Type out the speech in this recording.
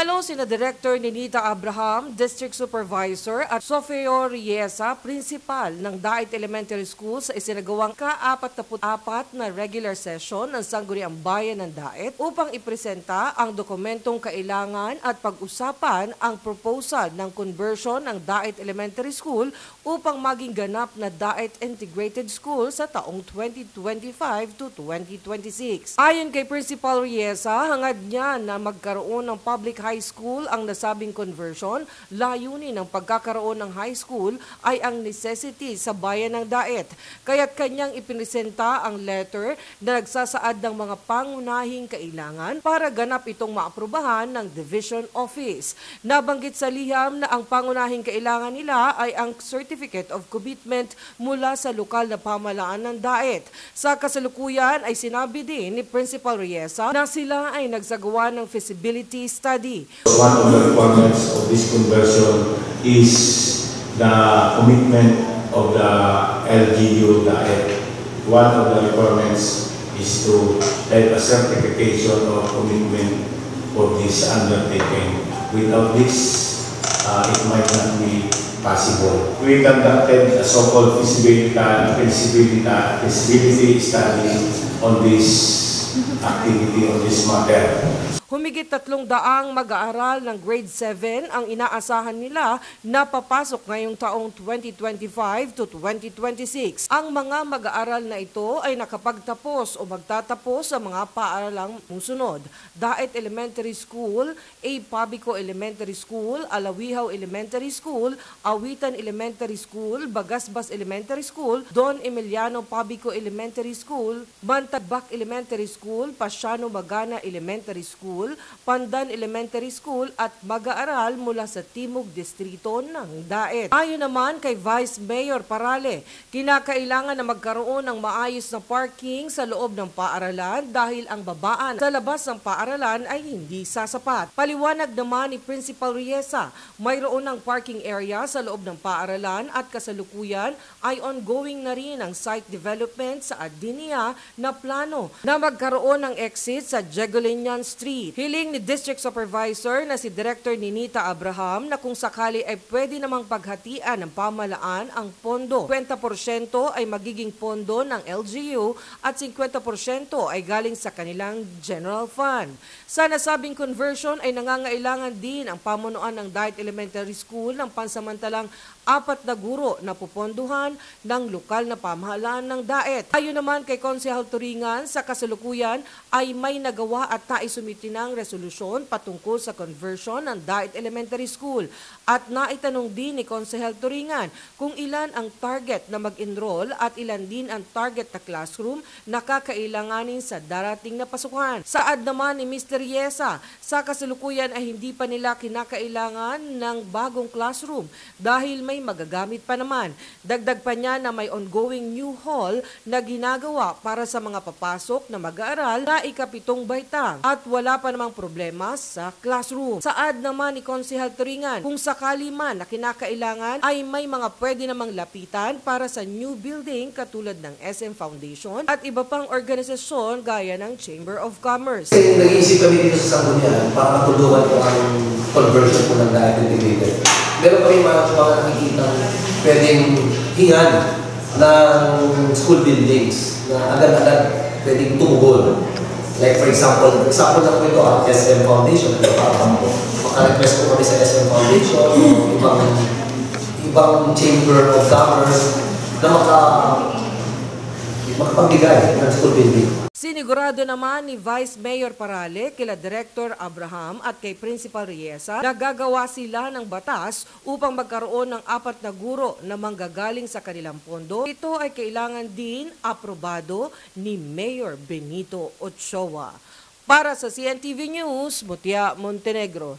Dumalo sina Director Ninita Abraham, District Supervisor at Sofio Riesa, Principal ng Dait Elementary School sa isinagawang ka-44 na regular session ng Sangguniang Bayan ng Dait upang ipresenta ang dokumentong kailangan at pag-usapan ang proposal ng conversion ng Dait Elementary School upang maging ganap na Dait Integrated School sa taong 2025 to 2026. Ayon kay Principal Riesa, hangad niya na magkaroon ng public high school ang nasabing conversion. Layunin ng pagkakaroon ng high school ay ang necessity sa bayan ng Dait. Kaya't kanyang ipinisenta ang letter na nagsasaad ng mga pangunahing kailangan para ganap itong maaprubahan ng Division Office. Nabanggit sa liham na ang pangunahing kailangan nila ay ang Certificate of Commitment mula sa lokal na pamahalaan ng Dait. Sa kasalukuyan ay sinabi din ni Principal Riesa na sila ay nagsagawa ng feasibility study. One of the requirements of this conversion is the commitment of the LGU Dait. One of the requirements is to have a certification of commitment for this undertaking. Without this, it might not be possible. We conducted a so-called feasibility study on this activity, on this matter. Humigit 300 mag-aaral ng grade 7 ang inaasahan nila na papasok ngayong taong 2025 to 2026. Ang mga mag-aaral na ito ay nakapagtapos o magtatapos sa mga paaralang musunod: Dait Elementary School, A. Pabico Elementary School, Alawihaw Elementary School, Awitan Elementary School, Bagasbas Elementary School, Don Emiliano Pabico Elementary School, Mantagbak Elementary School, Pasiano Magana Elementary School, Pandan Elementary School at mag-aaral mula sa Timog Distrito ng Dait. Ayon naman kay Vice Mayor Parale, kinakailangan na magkaroon ng maayos na parking sa loob ng paaralan dahil ang babaan sa labas ng paaralan ay hindi sasapat. Paliwanag naman ni Principal Riesa, mayroon ng parking area sa loob ng paaralan at kasalukuyan ay ongoing na rin ang site development sa Adinia na plano na magkaroon ng exit sa Jegolinian Street. Hiling ni District Supervisor na si Director Ninita Abraham na kung sakali ay pwede namang paghatian ng pamahalaan ang pondo. 50% ay magiging pondo ng LGU at 50% ay galing sa kanilang general fund. Sa nasabing conversion ay nangangailangan din ang pamunuan ng Dait Elementary School ng pansamantalang 4 na guro na puponduhan ng lokal na pamahalaan ng Dait. Ayon naman kay Konsehal Turingan, sa kasalukuyan ay may nagawa at naisumiti ng resolusyon patungkol sa conversion ng Dait Elementary School. At naitanong din ni Konsehal Turingan kung ilan ang target na mag-enroll at ilan din ang target na classroom na kakailanganin sa darating na pasukan. Saad naman ni Mr. Riesa, sa kasalukuyan ay hindi pa nila kinakailangan ng bagong classroom dahil may magagamit pa naman. Dagdag pa niya na may ongoing new hall na ginagawa para sa mga papasok na mag-aaral na ika-7 baitang at wala pa namang problema sa classroom. Saad naman ni Konsehal Turingan, kung sakali man na kinakailangan ay may mga pwede namang lapitan para sa new building katulad ng SM Foundation at iba pang organisasyon gaya ng Chamber of Commerce. Nag-iisip kami dito sa Sangguniang para matulungan ko ang conversion po ng Dait Integrated. Meron kami mga nakikita pwedeng hingan ng school buildings na agad-agad pwedeng tumugol. Like for example na po ito ang SM Foundation. Maka-request po kami sa SM Foundation, ibang Chamber of Commerce na makapagbigay ng school building. Sinigurado naman ni Vice Mayor Parale kila Director Abraham at kay Principal Riesa na gagawa sila ng batas upang magkaroon ng 4 na guro na manggagaling sa kanilang pondo. Ito ay kailangan din aprobado ni Mayor Benito Ochoa. Para sa CNTV News, Mutia Montenegro.